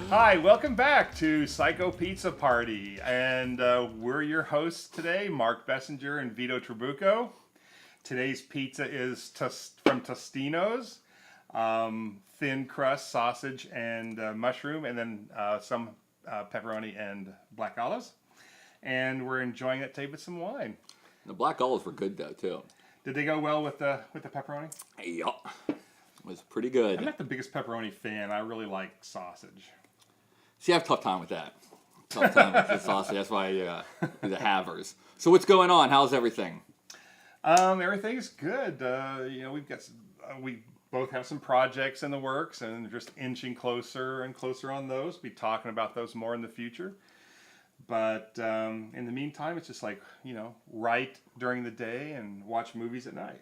Hi, welcome back to Psycho Pizza Party, and we're your hosts today, Mark Bessenger and Vito Trabucco. Today's pizza is from Tostino's, thin crust, sausage, and mushroom, and then some pepperoni and black olives. And we're enjoying it today with some wine. The black olives were good though too. Did they go well with the pepperoni? Yup, it was pretty good. I'm not the biggest pepperoni fan. I really like sausage. See, I have a tough time with that. Tough time with the sausage. That's why I do the halvers. So what's going on? How's everything? Everything's good. We both have some projects in the works, and just inching closer and closer on those. Be talking about those more in the future. But in the meantime, it's just write during the day and watch movies at night.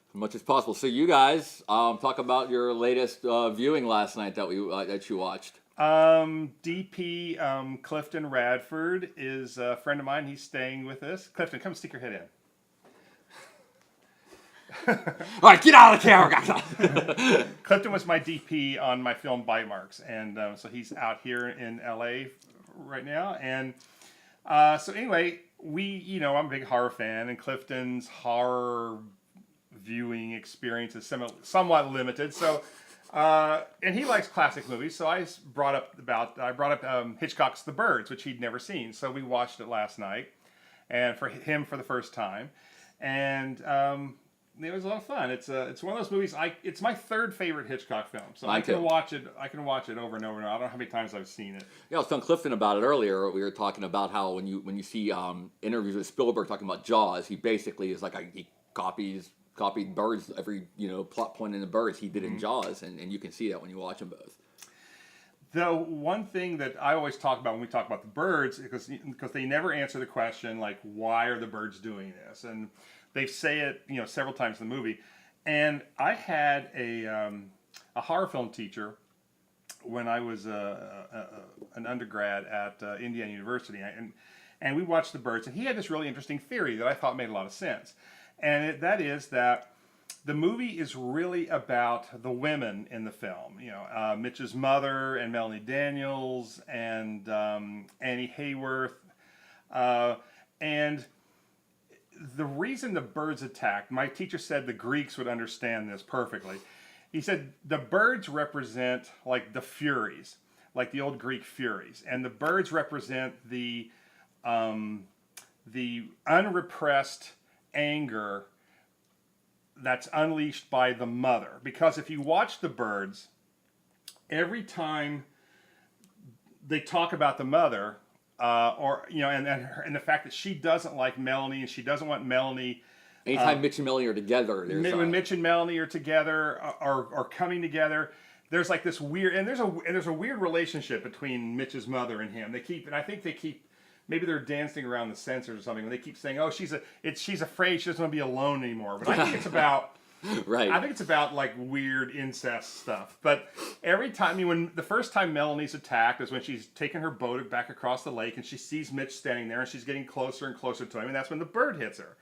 As much as possible. So you guys talk about your latest viewing last night that you watched. DP Clifton Radford is a friend of mine. He's staying with us. Clifton, come stick your head in. All right, get out of the camera, guys. Clifton was my DP on my film Bite Marks, and so he's out here in LA right now. And so anyway, I'm a big horror fan, and Clifton's horror viewing experience is somewhat limited. So, and he likes classic movies, so I brought up Hitchcock's The Birds, which he'd never seen. So we watched it last night, and for him for the first time, and it was a lot of fun. It's one of those movies. It's my third favorite Hitchcock film, so I can watch it over and over and over. I don't know how many times I've seen it. Yeah, I was telling Clifton about it earlier. We were talking about how when you see interviews with Spielberg talking about Jaws, he basically is he copied Birds, every plot point in the Birds he did in Jaws, and you can see that when you watch them both. The one thing that I always talk about when we talk about the Birds, because they never answer the question why are the birds doing this, and they say it several times in the movie. And I had a horror film teacher when I was an undergrad at Indiana University, and we watched the Birds, and he had this really interesting theory that I thought made a lot of sense. And that is that the movie is really about the women in the film. Mitch's mother and Melanie Daniels and Annie Hayworth. And the reason the birds attacked, my teacher said the Greeks would understand this perfectly. He said the birds represent the Furies, like the old Greek Furies. And the birds represent the unrepressed anger that's unleashed by the mother. Because if you watch the Birds, every time they talk about the mother, and the fact that she doesn't like Melanie and she doesn't want Melanie. Anytime Mitch and Melanie are together, when Mitch and Melanie are together or coming together, there's this weird there's a weird relationship between Mitch's mother and him. Maybe they're dancing around the censors or something when they keep saying, "Oh, she's afraid she doesn't want to be alone anymore." But I think it's about right. I think it's about weird incest stuff. But every time, when the first time Melanie's attacked is when she's taking her boat back across the lake and she sees Mitch standing there and she's getting closer and closer to him, and that's when the bird hits her.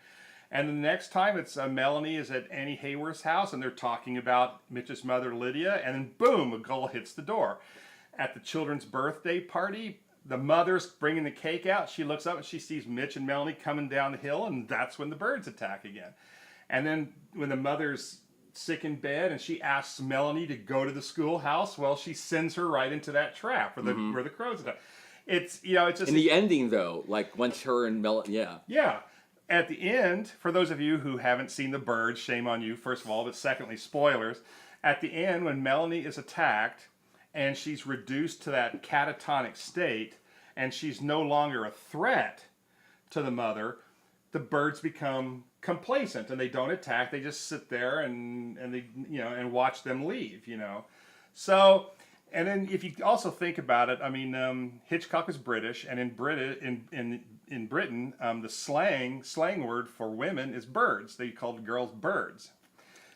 And the next time it's Melanie is at Annie Hayworth's house and they're talking about Mitch's mother Lydia, and then boom, a gull hits the door. At the children's birthday party, the mother's bringing the cake out. She looks up and she sees Mitch and Melanie coming down the hill, and that's when the birds attack again. And then when the mother's sick in bed and she asks Melanie to go to the schoolhouse, well, she sends her right into that trap where the crows attack. It's just in the ending though, once her and Melanie, yeah. At the end, for those of you who haven't seen the Birds, shame on you, first of all, but secondly, spoilers. At the end, when Melanie is attacked and she's reduced to that catatonic state, and she's no longer a threat to the mother, the birds become complacent and they don't attack. They just sit there and they and watch them leave. So, and then if you also think about it, Hitchcock is British, and in Britain, the slang word for women is birds. They called girls birds.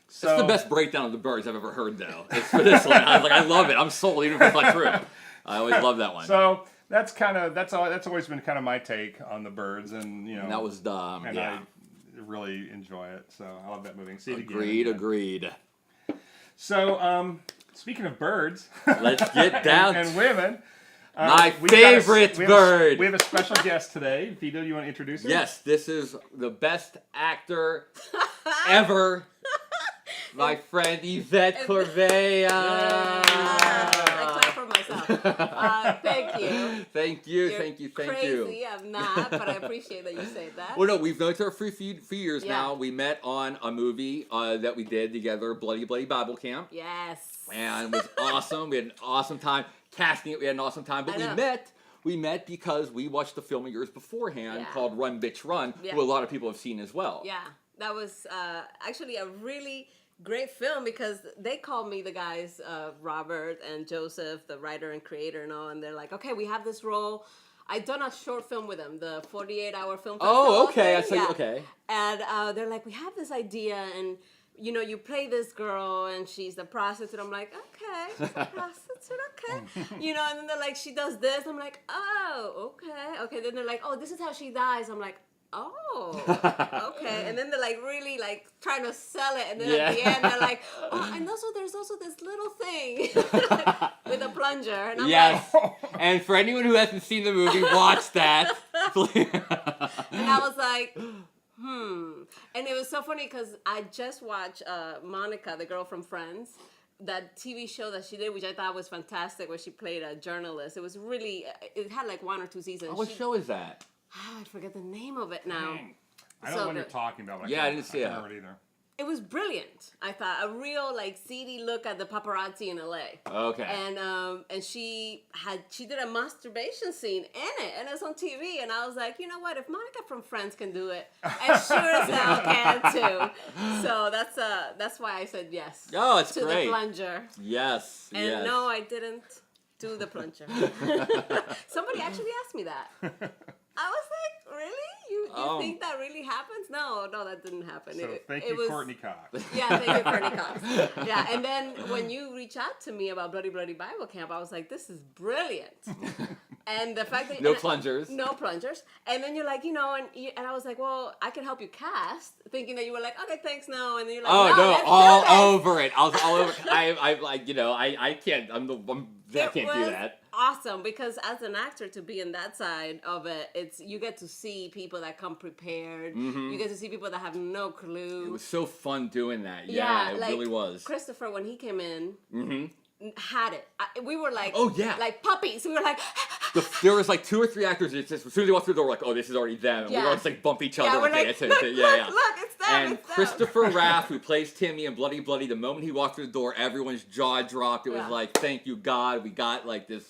So, that's the best breakdown of the Birds I've ever heard, though. It's for this one. I love it. I'm sold, even if it's not true. I always love that one. So that's always been kind of my take on the Birds, and that was dumb. And yeah. I really enjoy it. So I love that movie. See it agreed, again. Agreed. So Speaking of birds, Let's get down. and women. My we've got a- favorite we have a- bird. We have a special guest today. Vito, you want to introduce her? Yes, this is the best actor ever. My friend Ivet Corvea. I clap for myself. Thank you. Thank you, You're thank you, thank crazy. you. I'm not, but I appreciate that you say that. Well, no, we've known each other for a few years Yeah. now. We met on a movie that we did together, Bloody Bloody Bible Camp. Yes. And it was awesome. We had an awesome time. Casting it, we had an awesome time. But I know. we met because we watched the film of yours beforehand Yeah. called Run Bitch Run, Yeah. who a lot of people have seen as well. Yeah, that was actually a really great film because they called me the guys, Robert and Joseph, the writer and creator and all, and they're like, okay, we have this role. I'd done a short film with them, the 48-hour film festival. Oh, okay. I thing. see. Yeah. Okay. And they're like, we have this idea, and you know, you play this girl, and she's a prostitute. I'm like, okay, she's a prostitute, okay. You know, and then they're like, she does this. I'm like, oh, okay. Then they're like, oh, this is how she dies. I'm like, oh, okay. And then they're like really like trying to sell it, and then at the end they're like, oh, and also there's also this little thing with a plunger, and I'm Yes. like, And for anyone who hasn't seen the movie, watch that. and I was like, and it was so funny because I just watched Monica, the girl from Friends, that TV show that she did, which I thought was fantastic, where she played a journalist. It was really, it had like 1 or 2 seasons. What show is that? I forget the name of it now. I don't know what you're talking about. But Yeah, I didn't see it. can't remember it either. It was brilliant. I thought a real like seedy look at the paparazzi in LA. Okay. And she did a masturbation scene in it, and it's on TV. And I was like, you know what? If Monica from Friends can do it, I sure as hell can too. So that's why I said yes. Oh, it's to great. the plunger. Yes. And yes. no, I didn't do the plunger. Somebody actually asked me that. I was like, really? You think that really happens? No, that didn't happen. So thank you, Courtney Cox. Yeah, thank you, Courtney Cox. Yeah, and then when you reach out to me about Bloody Bloody Bible Camp, I was like, this is brilliant. And the fact that No plungers. no plungers, and then you're like, and I was like, well, I can help you cast, thinking that you were like, okay, thanks, no, and then you're like, Oh no, let's do all this. over it. I was all over. I like I can't. I can't do was that. Awesome, because as an actor to be in that side of it, you get to see people that come prepared. You get to see people that have no clue. It was so fun doing that. Yeah, it like really was. Christopher, when he came in, had it. We were like, Oh, yeah. like puppies. We were like, There was like 2 or 3 actors. It's just, as soon as they walked through the door, we're like, oh, this is already them. And we Yeah. all just like bump each other. yeah, we're and pay like, attention. look, it's them, And it's them. Christopher Raff, who plays Timmy in Bloody Bloody, the moment he walked through the door, everyone's jaw dropped. It was Yeah. like, thank you, God. We got like this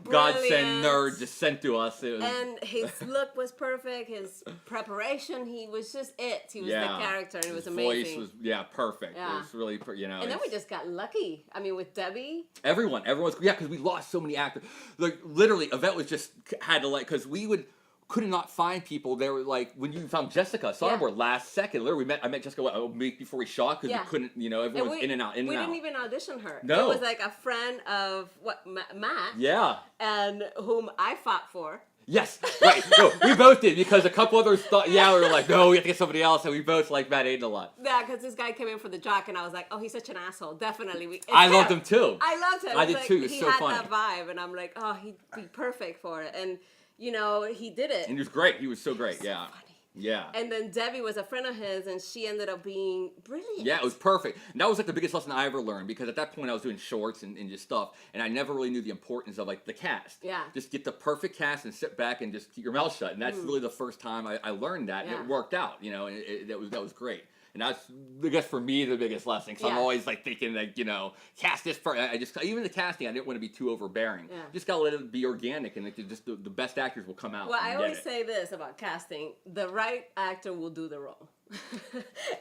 godsend nerd just sent to us. It was, And his look was perfect. His preparation, he was just it. He was Yeah. the character, and it was his amazing. voice was perfect. Yeah. It was really, and then we it's- just got lucky. I mean, with Debbie. everyone's because we lost so many actors. Like literally, Yvette was just had to because we could not find people. They were like when you found Jessica Soderbergh last second. Literally, I met Jessica a week before we shot because Yeah. we couldn't. Everyone was in and out. We didn't even audition her. No. It was like a friend of Matt. Yeah. And whom I fought for. Yes, right. No, we both did because a couple others thought. Yeah, we were like, no, we have to get somebody else, and we both like Matt Aiden a lot. Yeah, because this guy came in for the jock, and I was like, oh, he's such an asshole. Definitely. I loved him too. I loved him. I It's did like, too. It was he so had funny. that vibe, and I'm like, oh, he'd be perfect for it. And, he did it. And he was great. He was so great. Yeah. Funny. Yeah. And then Debbie was a friend of his, and she ended up being brilliant. Yeah, it was perfect. And that was like the biggest lesson I ever learned because at that point I was doing shorts and just stuff, and I never really knew the importance of like the cast. Yeah. Just get the perfect cast and sit back and just keep your mouth shut. And that's really the first time I learned that, and Yeah. it worked out. And that was great. And that's, I guess, for me, the biggest lesson. Because I'm Yeah. always like thinking that, cast this person. Even the casting, I didn't want to be too overbearing. Yeah. Just gotta let it be organic, and just the best actors will come out. Well, and I get always it. say this about casting: the right actor will do the role.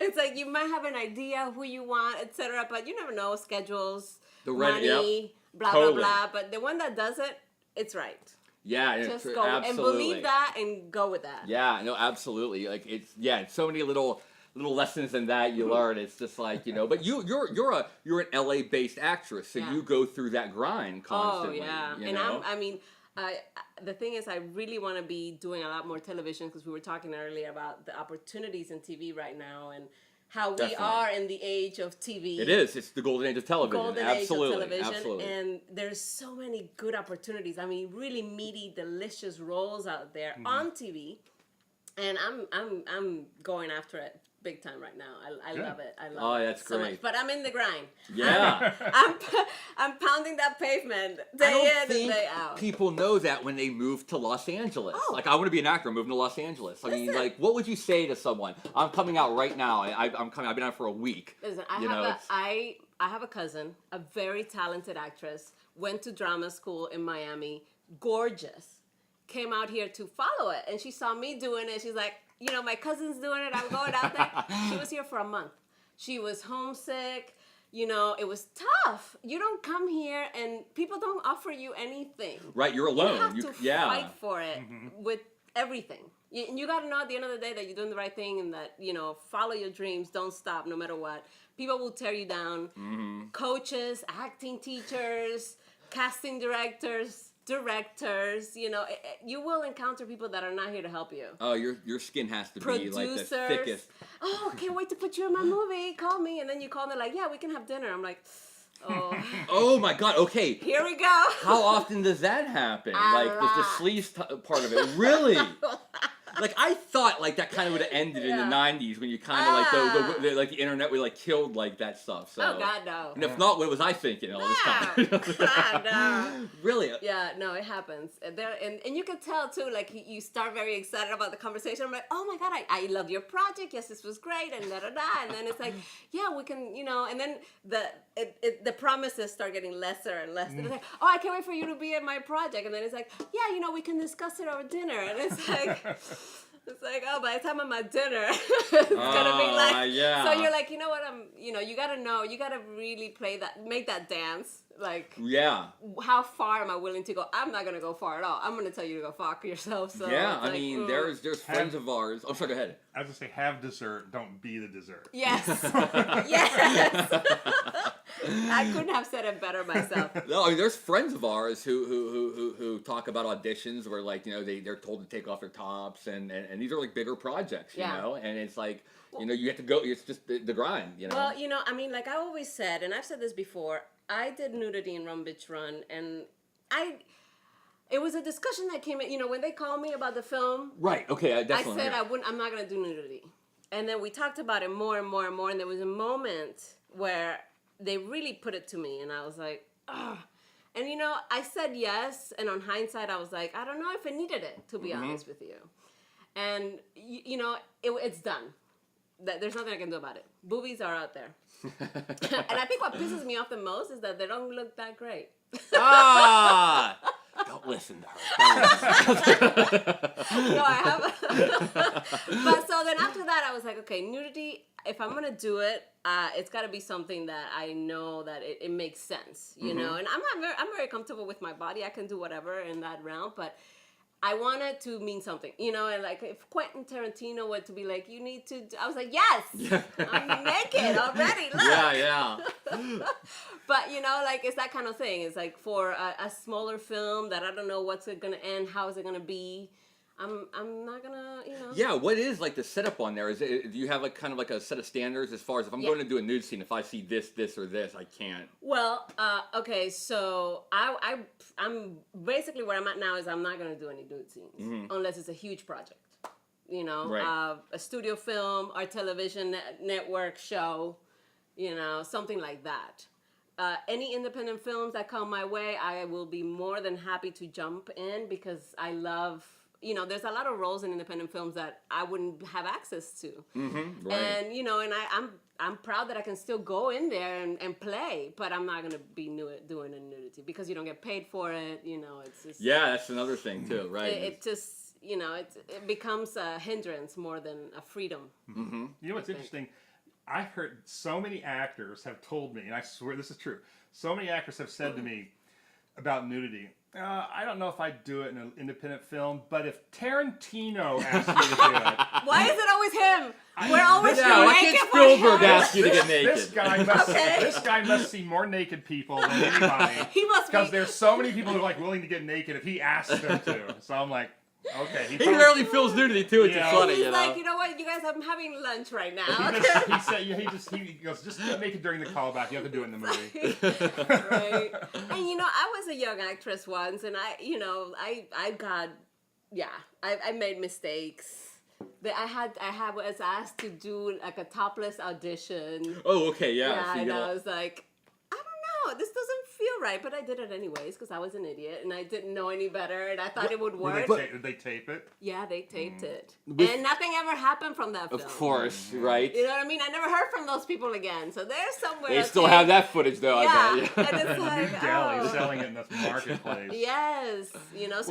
It's like you might have an idea who you want, etc., but you never know schedules, money, blah Totally. blah blah. But the one that does it, it's right. Yeah, and Just it's, go absolutely. and believe that and go with that. Yeah, no, absolutely. Like it's so many little lessons in that you learn. It's just like but you're an LA based actress, so Yeah. you go through that grind constantly. Oh yeah, you and know? the thing is, I really want to be doing a lot more television because we were talking earlier about the opportunities in TV right now, and how we Definitely. are in the age of TV. It is. It's the golden age of television. Golden Absolutely. age of television, Absolutely. and there's so many good opportunities. I mean, really meaty, delicious roles out there on TV, and I'm going after it big time right now. I Good. love it. I love Oh, it that's so great. much. But I'm in the grind. Yeah. I'm pounding that pavement I day don't in and think day out. people know that when they move to Los Angeles. Oh. Like, I want to be an actor. I'm moving to Los Angeles. I mean, Listen. like, what would you say to someone? I'm coming out right now. I'm coming. I've been out for a week. Listen, I have a cousin, a very talented actress, went to drama school in Miami, gorgeous, came out here to follow it, and she saw me doing it. She's like, you know, my cousin's doing it, I'm going out there. She was here for a month. She was homesick. You know, it was tough. You don't come here and people don't offer you anything. Right, you're alone. You have to fight for it with everything. You got to know at the end of the day that you're doing the right thing and that, you know, follow your dreams, don't stop no matter what. People will tear you down. Coaches, acting teachers, casting directors, you know, you will encounter people that are not here to help you. Oh, your skin has to be Producers. like the thickest. Oh, can't wait to put you in my movie. Call me. And then you call and they're like, yeah, we can have dinner. I'm like, oh, Oh my God. Okay. here we go. How often does that happen? A Like the lot. sleaze part of it. Really? Like I thought, like that kind of would have ended in the '90s when you kind of like the like the internet would like killed like that stuff. So. Oh, God, no. And if not, what was I thinking all this time? God, no. Really? Yeah, no, it happens. And you can tell too, like you start very excited about the conversation. I'm like, oh my God, I love your project. Yes, this was great, and da da da. And then it's like, yeah, we can, you know. And then the promises start getting lesser and lesser. It's like, oh, I can't wait for you to be in my project. And then it's like, yeah, you know, we can discuss it over dinner. And it's like. It's like, oh, by the time I'm at dinner, it's gonna be like. Yeah. So you're like, you know what? You gotta really make that dance. Like, Yeah. how far am I willing to go? I'm not gonna go far at all. I'm gonna tell you to go fuck yourself. So Yeah. it's I like, mean, there's friends of ours. Oh, sorry. Go ahead. I was gonna say, have dessert, don't be the dessert. Yes. Yes. I couldn't have said it better myself. No, I mean, there's friends of ours who talk about auditions where like you know they're told to take off their tops and these are like bigger projects, you know, and it's like you know you have to go. It's just the grind, you know. Well, you know, I mean, like I always said, and I've said this before. I did nudity in Rum Bitch Run, and it was a discussion that came in. You know, when they called me about the film, Right. Okay. I I definitely. said I'm not gonna do nudity, and then we talked about it more and more and more, and there was a moment where they really put it to me, and I was like, ugh. And you know, I said yes, and on hindsight, I was like, I don't know if I needed it, to be honest with you. And you know, it's done. There's nothing I can do about it. Boobies are out there, and I think what pisses me off the most is that they don't look that great. Ah! Don't listen to her. No, I haven't. But so then after that, I was like, okay, nudity. If I'm gonna do it, it's got to be something that I know that it makes sense, you know. And I'm very comfortable with my body. I can do whatever in that realm, but I want it to mean something, you know. And like if Quentin Tarantino were to be like, you need to, I was like, yes, I'm naked already. Look. Yeah. But you know, like it's that kind of thing. It's like for a smaller film that I don't know what's it gonna end, how is it gonna be. I'm not gonna, you know. Yeah, what is like the setup on there? Do you have like kind of like a set of standards as far as if I'm going to do a nude scene, if I see this, or this, I can't. Well, okay, so I'm basically where I'm at now is I'm not gonna do any nude scenes unless it's a huge project, you know, Right. a studio film or television network show, you know, something like that. Any independent films that come my way, I will be more than happy to jump in because I love. You know, there's a lot of roles in independent films that I wouldn't have access to. Right. And, you know, and I'm proud that I can still go in there and play, but I'm not going to be doing a nudity because you don't get paid for it. You know, it's just... Yeah, that's another thing, too, right? It just, you know, it becomes a hindrance more than a freedom. You know what's interesting? I've heard so many actors have told me, and I swear this is true, so many actors have said to me about nudity, I don't know if I'd do it in an independent film, but if Tarantino asked me to do it... Why is it always him? We're always why naked can't for Spielberg him. ask you to get naked? This guy must see more naked people than anybody. He must be... Because there's so many people who are like willing to get naked if he asks them to. So I'm like, Okay. He rarely feels nudity too, which is Yeah. funny, He's you like, know. you know what, you guys, I'm having lunch right now. He said, he goes, just make it during the callback. You have to do it in the movie. Right. And I was a young actress once, and I made mistakes. I was asked to do like a topless audition. Oh, okay, yeah. Yeah, so you and know. I was like, I don't know, this doesn't feel right, but I did it anyways because I was an idiot and I didn't know any better, and I thought it would work. Did they tape it? Yeah, they taped it, and nothing ever happened from that film. Of course, right? You know what I mean? I never heard from those people again. So there's somewhere. They still have that footage though, Yeah, I bet. and it's like, Deli selling it in the marketplace. yes, so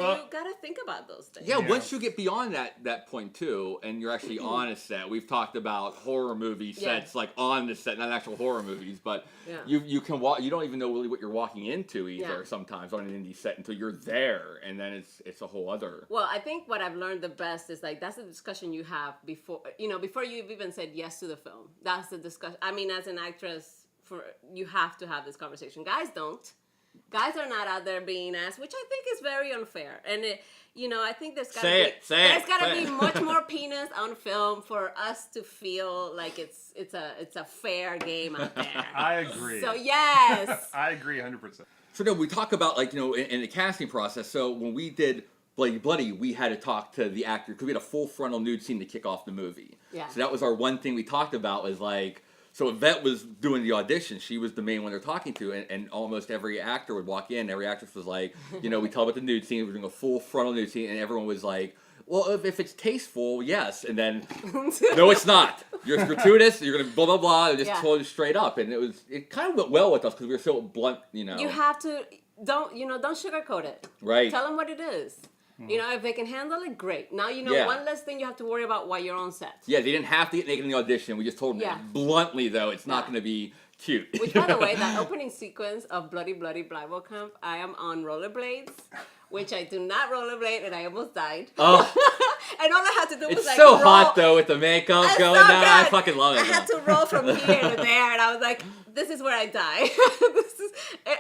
Well- you gotta think about those things. Yeah, Yeah. once you get beyond that point too, and you're actually on a set, we've talked about horror movie sets, like on the set, not actual horror movies, but Yeah. you can walk. You don't even know really what you're walking into either. Yeah. Sometimes on an indie set until you're there, and then it's a whole other. Well, I think what I've learned the best is like that's the discussion you have before you've even said yes to the film. That's the discussion. I mean, as an actress, you have to have this conversation. Guys don't. Guys are not out there being asked, which I think is very unfair. And I think there's got to be much more penis on film for us to feel like it's a fair game out there. I agree. So yes. I agree 100%. So no, we talk about in the casting process. So when we did Bloody, we had to talk to the actor because we had a full frontal nude scene to kick off the movie. Yeah. So that was our one thing we talked about was like. So Yvette was doing the audition. She was the main one they're talking to, and almost every actor would walk in. Every actress was like, we tell about the nude scene. We're doing a full frontal nude scene, and everyone was like, well, if it's tasteful, yes. And then, no, it's not. You're gratuitous. You're gonna blah blah blah. And just told it straight up, and it kind of went well with us because we were so blunt. You have to don't sugarcoat it. Right. Tell them what it is. If they can handle it, great. Now one less thing you have to worry about while you're on set. Yeah, they didn't have to get naked in the audition. We just told them bluntly, though, it's not going to be cute. Which, by the way, that opening sequence of Bloody Bible Camp, I am on rollerblades, which I do not rollerblade, and I almost died. Oh. And all I had to do was It's like so roll. hot, though, with the makeup It's going so down. I good. fucking love it. I had to roll from here to there, and I was like, this is where I die.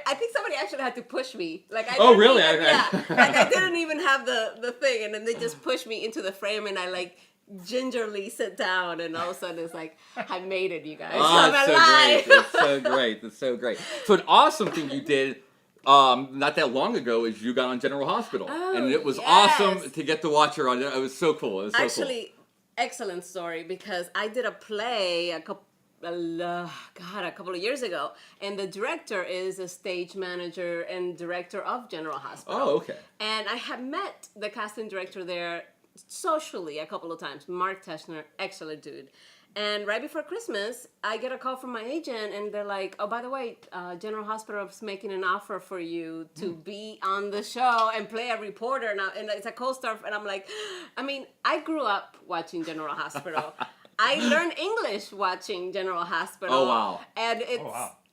I think somebody actually had to push me. Like I didn't really? Even, like I didn't even have the thing, and then they just pushed me into the frame, and I like gingerly sit down, and all of a sudden it's like, I made it, you guys. I'm alive. It's so great. It's so great. So an awesome thing you did not that long ago is you got on General Hospital. And it was awesome to get to watch her on it. It was so cool. It was so Actually, excellent story, because I did a play a couple of years ago, and the director is a stage manager and director of General Hospital. Oh, okay. And I had met the casting director there socially a couple of times. Mark Bessenger, excellent dude. And right before Christmas, I get a call from my agent, and they're like, oh, by the way, General Hospital is making an offer for you to be on the show and play a reporter now. And it's a co-star. And I'm like, I mean, I grew up watching General Hospital. I learned English watching General Hospital. Oh, wow. And it's...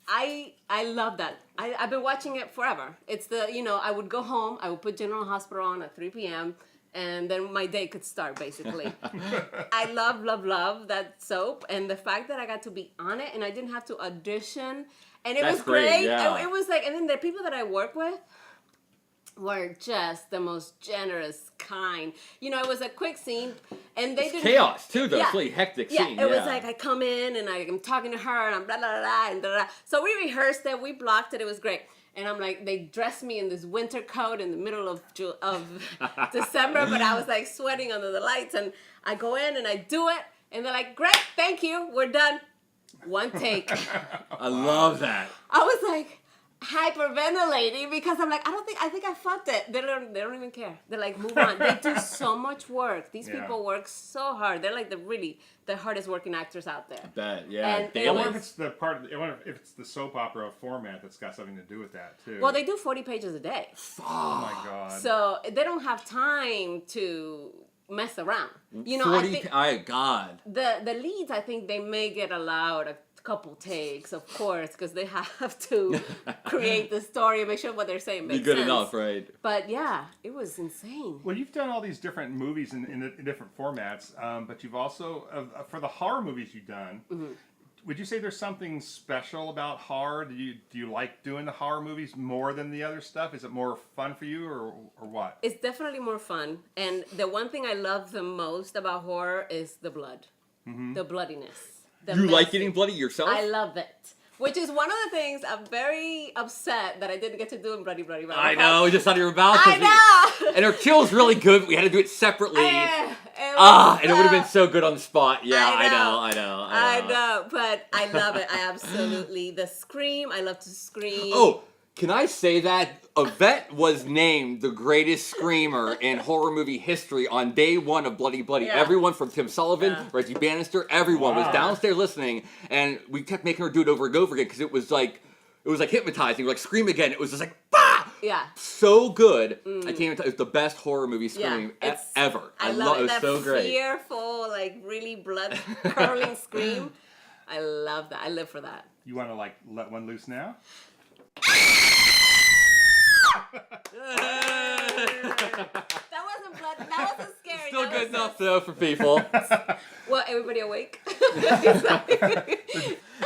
I love that. I've been watching it forever. It's I would go home, I would put General Hospital on at 3 p.m., and then my day could start, basically. I love that soap, and the fact that I got to be on it, and I didn't have to audition, and it was great. Yeah. It was like, and then the people that I work with were just the most generous, kind. It was a quick scene, and they didn't... chaos, too, though. It's really hectic scene. It was like I come in, and I'm talking to her, and I'm blah, blah, blah, and blah, blah. So we rehearsed it, we blocked it, it was great. And I'm like, they dressed me in this winter coat in the middle of December, but I was like sweating under the lights, and I go in and I do it, and they're like, great, thank you, we're done. One take. I love that. I was like hyperventilating because I'm like, I think I fucked it. They don't even care. They're like, move on. They do so much work. These people work so hard. They're like the hardest working actors out there. I bet, yeah. And I wonder if it's the part. I wonder if it's the soap opera format that's got something to do with that too. Well, they do 40 pages a day. Oh my god. So they don't have time to mess around. 40, I think God. the leads, I think they may get allowed a couple takes, of course, because they have to create the story and make sure what they're saying makes Be good sense. enough, right? But yeah, it was insane. Well, you've done all these different movies in different formats, but you've also for the horror movies you've done. Would you say there's something special about horror? Do you like doing the horror movies more than the other stuff? Is it more fun for you, or what? It's definitely more fun. And the one thing I love the most about horror is the blood, the bloodiness. The You like messy. getting bloody yourself? I love it. Which is one of the things I'm very upset that I didn't get to do in Bloody Bloody Valentine. I know, we just thought you were about to. I know! And her kill's really good, but we had to do it separately. And And it would have been so good on the spot. Yeah, I know. But I love it. I absolutely, the scream, I love to scream. Oh, can I say that Ivet was named the greatest screamer in horror movie history on day one of Bloody Bloody. Yeah. Everyone from Tim Sullivan, Yeah. Reggie Bannister, everyone was Wow. downstairs listening, and we kept making her do it over and over again because it was like hypnotizing. Like scream again. It was just like bah! Yeah. So good. I can't even tell. It's the best horror movie scream it's- ever. I love it. it. Was That so great. fearful, like really blood curdling scream. I love that. I live for that. You want to like let one loose now? That wasn't blood. That wasn't scary. Still that good was enough though for people. Well, everybody awake?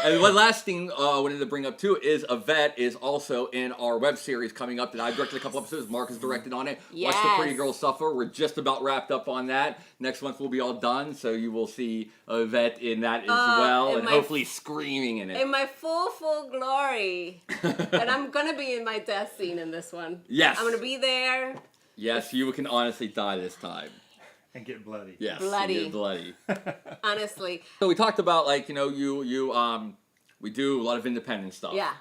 And one last thing I wanted to bring up too is Ivet is also in our web series coming up that I directed a couple episodes. Mark is directed on it. Watch The Pretty Yes. Girl Suffer. We're just about wrapped up on that. Next month we'll be all done, so you will see Ivet in that as well, in and my- hopefully screaming in it. In my full glory. And I'm going to be in my death scene in this one. Yes. I'm going to be there. Yes, you can honestly die this time. And get bloody. Yes, Bloody. you get bloody. Honestly. So we talked about we do a lot of independent stuff. Yeah.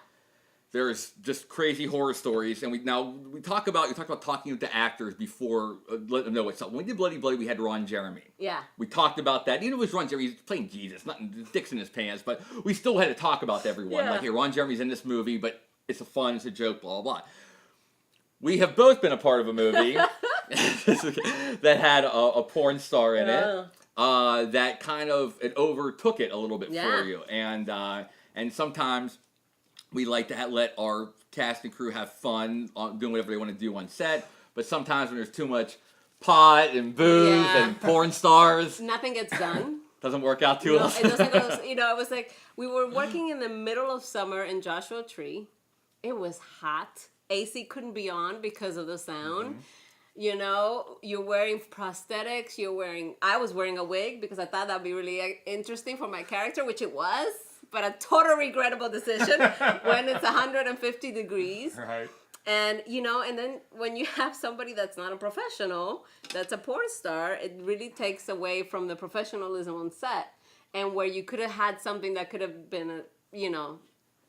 There's just crazy horror stories, and you talk about talking with the actors before let them know what's up. When we did Bloody Bloody, we had Ron Jeremy. Yeah. We talked about that. You know, it was Ron Jeremy. He's playing Jesus, not dicks in his pants, but we still had to talk about everyone. Yeah. Like, hey, Ron Jeremy's in this movie, but it's it's a joke, blah, blah, blah. We have both been a part of a movie that had a porn star in it. That kind of it overtook it a little bit Yeah. for you, and sometimes we like to let our cast and crew have fun on doing whatever they want to do on set. But sometimes when there's too much pot and booze Yeah. and porn stars, Nothing gets done. doesn't work out too No, well. it doesn't go, it was like we were working in the middle of summer in Joshua Tree. It was hot. AC couldn't be on because of the sound. You know, you're wearing prosthetics, I was wearing a wig because I thought that'd be really interesting for my character, which it was, but a total regrettable decision when it's 150 degrees. Right. And, and then when you have somebody that's not a professional, that's a porn star, it really takes away from the professionalism on set. And where you could have had something that could have been,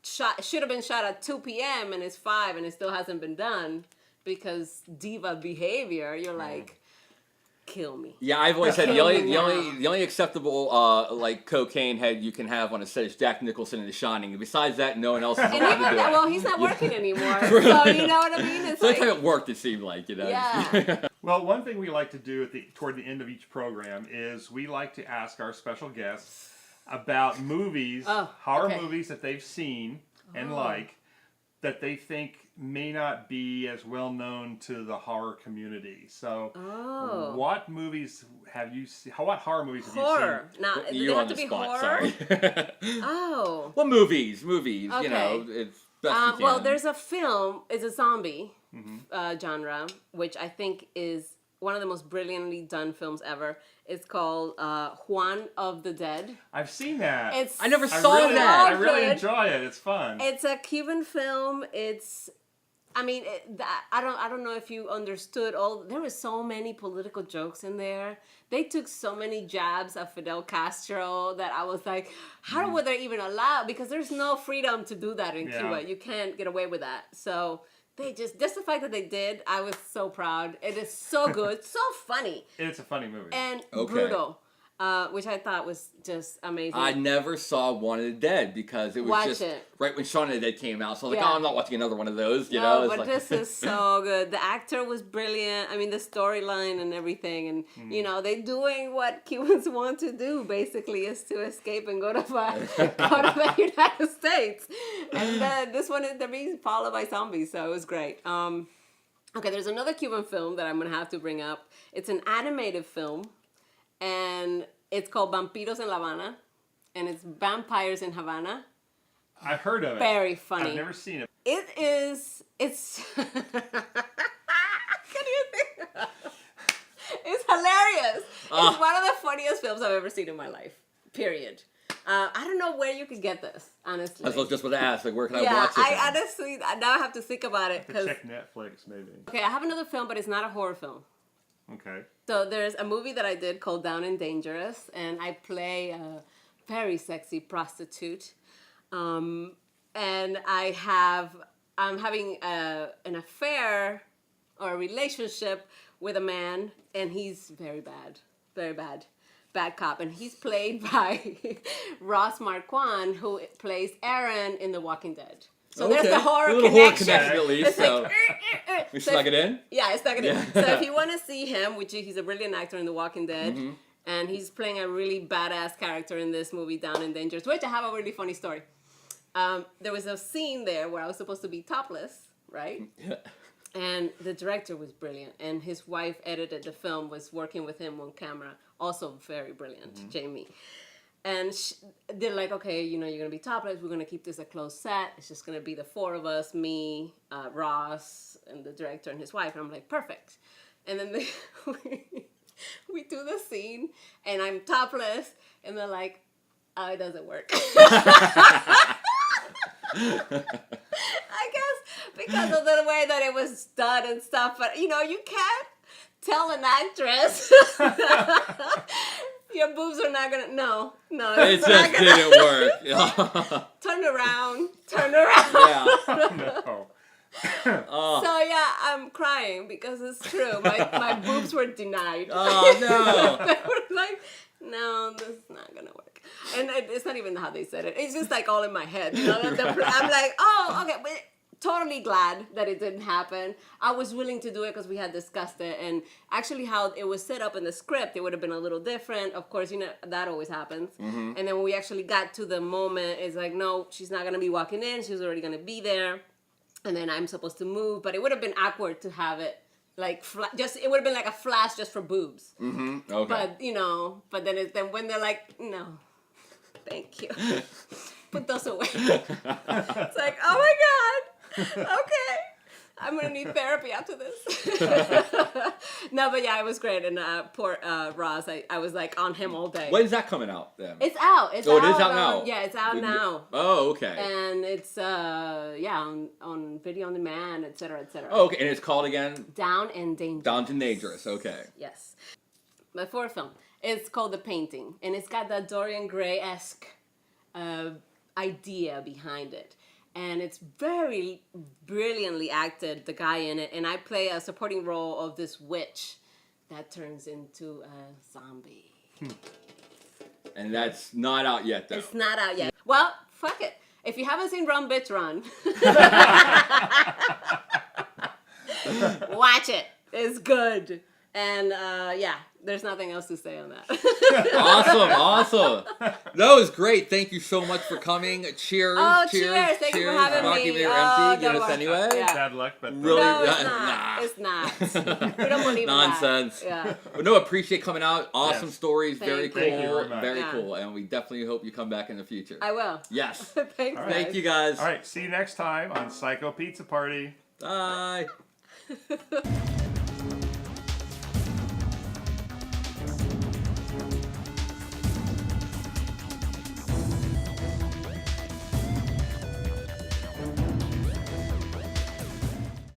should have been shot at 2 p.m. and it's 5 and it still hasn't been done because diva behavior, you're like, kill me. Yeah, I've always said the Kill me only acceptable like cocaine head you can have on a set is Jack Nicholson in The Shining. And besides that, no one else is And allowed to even do that, it. well, he's not working anymore. So, you know what I mean? It's The only like, time it worked, it seemed like, yeah. Well, one thing we like to do toward the end of each program is we like to ask our special guests about movies, horror okay. movies that they've seen and that they think may not be as well known to the horror community. So, what movies have you seen? What horror movies have Horror. you Now, Put do you they on have to the be spot, horror? sorry. Oh. Well, movies, you Okay. know, it's best you can. Well, there's a film, it's a zombie genre, which I think is one of the most brilliantly done films ever. It's called Juan of the Dead. seen? I've seen that. I never I saw really, that. I really Good. enjoy it. It's fun. It's a Cuban film. I don't know if you understood there were so many political jokes in there. They took so many jabs at Fidel Castro that I was like, how were they even allowed? Because there's no freedom to do that in Yeah. Cuba. You can't get away with that. So just the fact that they did, I was so proud. It is so good, so funny, It's a funny movie. and Okay. brutal, which I thought was just amazing. I never saw One of the Dead because it was Watch just it. right when Shaun of the Dead came out. So I was like, Yeah. oh, I'm not watching another one of those. You No, know, It's but like- this is so good. The actor was brilliant. I mean, the storyline and everything, and they're doing what Cubans want to do. Basically, is to escape and go to the United States. And then this one they're being followed by zombies, so it was great. Okay, there's another Cuban film that I'm gonna have to bring up. It's an animated film, and it's called Vampiros en La Habana. and it's Vampires in Havana. I've heard of it. Very funny. I've never seen it. It's can you think? It's hilarious. It's one of the funniest films I've ever seen in my life. Period. I don't know where you could get this, honestly. I was just about to ask, like, where can I Yeah, watch it? I honestly now I have to think about it To because check Netflix, maybe. okay, I have another film, but it's not a horror film. Okay. So there's a movie that I did called Down and Dangerous, and I play a very sexy prostitute, and I'm having an affair or a relationship with a man, and he's very bad cop, and he's played by Ross Marquand, who plays Aaron in The Walking Dead. So there's the horror a little connection. horror connection at least. It's So like, we so snuck it in. yeah, it's not gonna. Yeah. So if you want to see him, which he's a brilliant actor in The Walking Dead, Mm-hmm. and he's playing a really badass character in this movie, Down and Dangerous, which I have a really funny story. There was a scene there where I was supposed to be topless, right? Yeah. And the director was brilliant, and his wife edited the film, was working with him on camera, also very brilliant, Jamie. And they're like, okay, you know, you're going to be topless. We're going to keep this a closed set. It's just going to be the four of us, me, Ross, and the director and his wife. And I'm like, perfect. And then we do the scene, and I'm topless. And they're like, oh, it doesn't work. I guess because of the way that it was done and stuff. But, you know, you can't tell an actress... Your boobs are not gonna. No, It it's just not gonna, didn't work. Turn around. Yeah. No. So yeah, I'm crying because it's true. My boobs were denied. Oh no. They were like, no, this is not gonna work. And it's not even how they said it. It's just like all in my head. You know? I'm like, oh, okay, but totally glad that it didn't happen. I was willing to do it because we had discussed it, and actually how it was set up in the script, it would have been a little different. Of course, you know, that always happens. And then when we actually got to the moment, it's like, no, she's not gonna be walking in. She's already gonna be there, and then I'm supposed to move. But it would have been awkward to have it like it would have been like a flash just for boobs. Okay. But you know, but then when they're like, no, thank you, put those away. It's like, oh my god. Okay, I'm gonna need therapy after this. No, but yeah, it was great, and poor Ross, I was like on him all day. When's that coming out then? It's out. It's Oh, out. it is out now? Yeah, it's out now. Oh, okay. And it's on video on demand, etc., etc. Oh, okay. And it's called again? Down and Dangerous. Down to Dangerous. Okay. Yes. My fourth film. It's called The Painting, and it's got that Dorian Gray-esque idea behind it. And it's very brilliantly acted, the guy in it. And I play a supporting role of this witch that turns into a zombie. And that's not out yet, though. It's not out yet. Well, fuck it. If you haven't seen Run, Bitch, Run, watch it. It's good. And yeah, there's nothing else to say on that. Awesome. That was great. Thank you so much for coming. Cheers. Oh, cheers. Thank you for having Not me. keeping it Oh, empty. Give don't us worry. anyway. Yeah. Bad luck, but Really? No, it's Nah. not. It's not. We don't believe in Nonsense. that. Yeah. But no, appreciate coming out. Awesome Yes. stories. Thank Very you. cool. Thank you very much. Very Yeah. cool. And we definitely hope you come back in the future. I will. Yes. Thanks, All right. Thank you guys. All right, see you next time on Psycho Pizza Party. Bye.